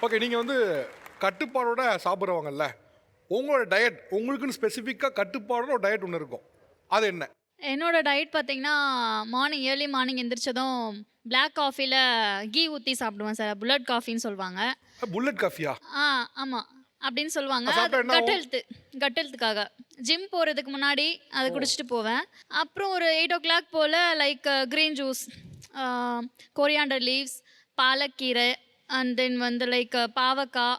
Okay, நீங்கள் வந்து கட்டுப்பாடோட சாப்பிட்றவங்கல்ல, உங்களோட டயட் உங்களுக்குன்னு ஸ்பெசிஃபிக்காக கட்டுப்பாடோட ஒரு டயட் ஒன்று இருக்கும். அது என்ன? என்னோட டயட் பார்த்தீங்கன்னா, ஏர்லி மார்னிங் எந்திரிச்சதும் பிளாக் காஃபில கீ ஊத்தி சாப்பிடுவேன் சார். புல்லட் காஃபின்னு சொல்லுவாங்க. புல்லட் காஃபியா? ஆ ஆமா. அப்படின்னு சொல்லுவாங்க. அது சாப்பிட்டா அது என்ன ஆகும்? கட் ஹெல்த்துக்காக. ஜிம் போறதுக்கு முன்னாடி அத குடிச்சிட்டு போவேன். அப்புறம் ஒரு 8:00 போல like green juice, ah coriander leaves, பாலக்கீரை, அண்ட் தென் வந்து லைக் பாவக்கா,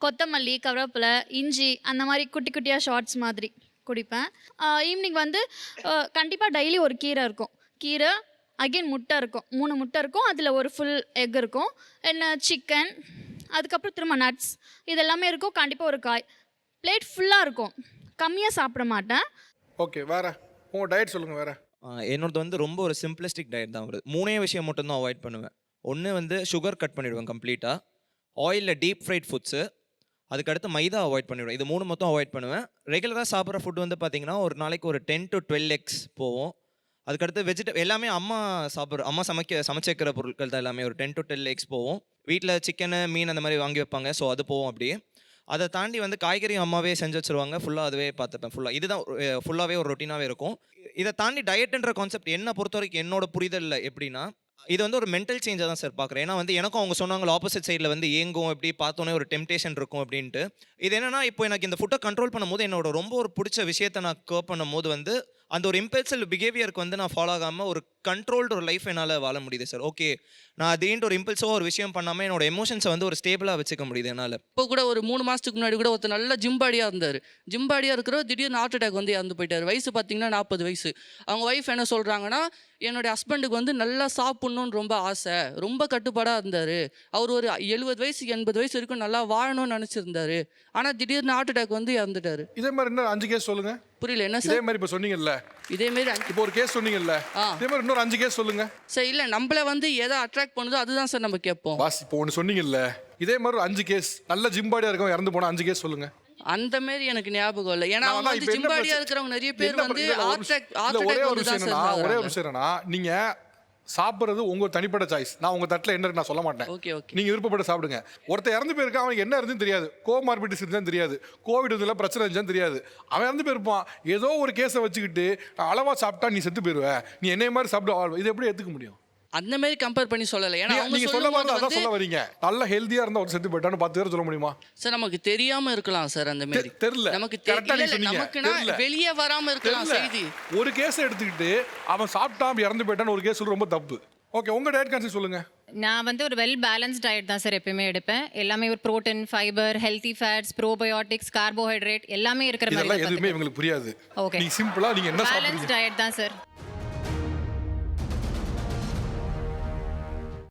கொத்தமல்லி, கருவேப்பிலை, இஞ்சி அந்த மாரி குட்டி குட்டியா ஷார்ட்ஸ் மாதிரி குடிப்பேன். ஈவினிங் வந்து கண்டிப்பா டெய்லி ஒரு கீரை இருக்கும். கீரை, அகைன் முட்டை இருக்கும். 3 முட்டை இருக்கும். அதில ஒரு ஃபுல் எக் இருக்கும். சிக்கன், அதுக்கப்புறம் திரும்ப நட்ஸ், இது எல்லாமே இருக்கும். கண்டிப்பாக ஒரு காய். பிளேட் ஃபுல்லாக இருக்கும். கம்மியாக சாப்பிட மாட்டேன். ஓகே, வேற உங்கள் டயட் சொல்லுங்கள் வேற. என்னோடது வந்து ரொம்ப ஒரு சிம்பிளிஸ்டிக் டயட் தான் வருது. 3 விஷயம் மட்டும் தான் அவாய்ட் பண்ணுவேன். ஒன்று வந்து சுகர் கட் பண்ணிவிடுவேன் கம்ப்ளீட்டாக. ஆயிலில் டீப் ஃப்ரைட் ஃபுட்ஸு, அதுக்கடுத்து மைதா அவாய்ட் பண்ணிவிடுவேன். இது 3 மொத்தம் அவாய்ட் பண்ணுவேன். ரெகுலராக சாப்பிட்ற ஃபுட் வந்து பார்த்திங்கன்னா ஒரு நாளைக்கு ஒரு 10 to 12 எக்ஸ் போவோம். அதுக்கடுத்து எல்லாமே அம்மா சமைச்சு வைக்கிற பொருட்கள் தான் எல்லாமே. ஒரு 10 to 12 எக்ஸ் போவோம். வீட்டில் சிக்கனு, மீன் அந்த மாதிரி வாங்கி வைப்பாங்க. ஸோ அது போவோம் அப்படியே. அதை தாண்டி வந்து காய்கறியும் அம்மாவே செஞ்சு வச்சுருவாங்க. ஃபுல்லாக அதுவே பார்த்துப்பேன். இதுதான் ஃபுல்லாகவே ஒரு ரொட்டீனாகவே இருக்கும். இதை தாண்டி டயட்டுன்ற கான்செப்ட் என்னை பொறுத்த வரைக்கும் என்னோட புரிதலில் எப்படின்னா, இது வந்து ஒரு மென்டல் சேஞ்சாக தான் சார் பார்க்குறேன். ஏன்னா வந்து எனக்கும் அவங்க சொன்னாங்க ஆப்போசிட் சைடில் வந்து ஏங்கும், எப்படி பார்த்தோன்னே ஒரு டெம்டேஷன் இருக்கும் அப்படின்ட்டு. இது என்னன்னா, இப்போ எனக்கு இந்த ஃபுட்டை கண்ட்ரோல் பண்ணும்போது என்னோட ரொம்ப ஒரு பிடிச்ச விஷயத்தை நான் கர்வ் பண்ணும்போது வந்து அந்த ஒரு இம்பல்சிவ் பிஹேவியருக்கு வந்து நான் ஃபாலோ ஆகாமல் ஒரு கண்ட்ரோல்டு ஒரு லைஃப் என்னால் வாழ முடியுது சார். ஓகே, நான் அதேன்ட்டு ஒரு இம்பல்சிவாக ஒரு விஷயம் பண்ணாமல் என்னோட எமோஷன்ஸை வந்து ஒரு ஸ்டேபிளாக வச்சுக்க முடியுது என்னால். இப்போ கூட ஒரு 3 மாதத்துக்கு முன்னாடி கூட ஒருத்தர் நல்ல ஜிம் பாடியாக இருந்தார். ஜிம் பாடியாக இருக்கிற திடீர்னு ஹார்ட் அட்டாக் வந்து இறந்து போயிட்டார். வயசு பார்த்தீங்கன்னா 40 வயசு. அவங்க ஒய்ஃப் என்ன சொல்கிறாங்கன்னா, என்னுடைய ஹஸ்பண்டுக்கு வந்து நல்லா சாப்பிட்ணுன்னு ரொம்ப ஆசை, ரொம்ப கட்டுப்பாடாக இருந்தார். அவர் ஒரு 70 வயசு 80 வயசு வரைக்கும் நல்லா வாழணும்னு நினச்சிருந்தாரு. ஆனால் திடீர்னு ஹார்ட் அட்டாக் வந்து இறந்துட்டாரு. இதே மாதிரி இன்னும் 5 கேஸ் சொல்லுங்க. புரியல என்ன இதே சார்? மாதிரி இப்போ சொன்னீங்கல்ல, இதேமாரி இப்போ ஒரு கேஸ் சொன்னீங்கல்ல, இதே மாதிரி இன்னொரு 5 கேஸ் சொல்லுங்க. சார் இல்லை, நம்மள வந்து எதை அட்ராக்ட் பண்ணுதோ அதுதான் சார் நம்ம கேட்போம். பாஸ், இப்போ ஒன்று சொன்னீங்கல்ல, இதே மாதிரி ஒரு 5 கேஸ் நல்ல ஜிம்பாடியாக இருக்கும் இறந்து போன 5 கேஸ் சொல்லுங்க. அந்த மாதிரி எனக்கு ஞாபகம் இல்லை. ஏன்னா அவங்க வந்து ஜிம்பாடியாக இருக்கிறவங்க நிறைய பேர் வந்து ஹார்ட் ஒரே ஒரு அட்டாக் விஷயம் என்னன்னா, ஒரே ஒரு விஷயம் என்னன்னா, நீங்க சாப்பிட்றது உங்க தனிப்பட்ட சாய்ஸ். நான் உங்க தட்டில் என்ன இருக்கு நான் சொல்ல மாட்டேன். Okay okay. நீங்க விருப்பப்பட்டு சாப்பிடுங்க. ஒருத்தர் இறந்து போயிருக்கா, அவனுக்கு என்ன இருந்துன்னு தெரியாது. கோமார்பிட்டிஸ் இருந்தாலும் தெரியாது, கோவிட் இருந்தாலும் பிரச்சனை இருந்துச்சான்னு தெரியாது. அவன் இறந்து போயிருப்பான். ஏதோ ஒரு கேஸை வச்சுக்கிட்டு அளவா சாப்பிட்டா நீ செத்து போயிருவ, நீ என்னைய மாதிரி சாப்பிட்டு இது எப்படி ஏத்துக்க முடியும்? அந்த மாதிரி கம்பேர் பண்ணி சொல்லலை. ஏன்னா நீங்க சொல்ல மாதிரி அதான் சொல்ல வரீங்க. நல்ல ஹெல்தியா இருந்தா ஒரு செத்து போயிட்டான்னு 10 பேர் சொல்ல முடியுமா சார்? நமக்கு தெரியாம இருக்கலாம் சார். அந்த மாதிரி தெரியல, நமக்கு கரெக்டா நீங்க சொன்னீங்க. நமக்குனா வெளியே வராம இருக்கலாம் செய்தி. ஒரு கேஸ் எடுத்துக்கிட்டு அவன் சாப்பிட்டான் இறந்து போயிட்டான்னு ஒரு கேஸ் சொல்றது ரொம்ப தப்பு. ஓகே, உங்க டயட் கான்செப்ட் சொல்லுங்க. நான் வந்து ஒரு வெல் பேலன்ஸ் டயட் தான் சார் எப்பயுமே எடுப்பேன். எல்லாமே ஒரு protein, fibre, healthy fats, probiotics, carbohydrate எல்லாமே இருக்கிற மாதிரி. இதெல்லாம் எதுவுமே இவங்களுக்கு புரியாது. ஓகே, நீங்க சிம்பிளா நீங்க என்ன பேலன்ஸ் சாப்பிடுறீங்க? டயட் தான் சார்.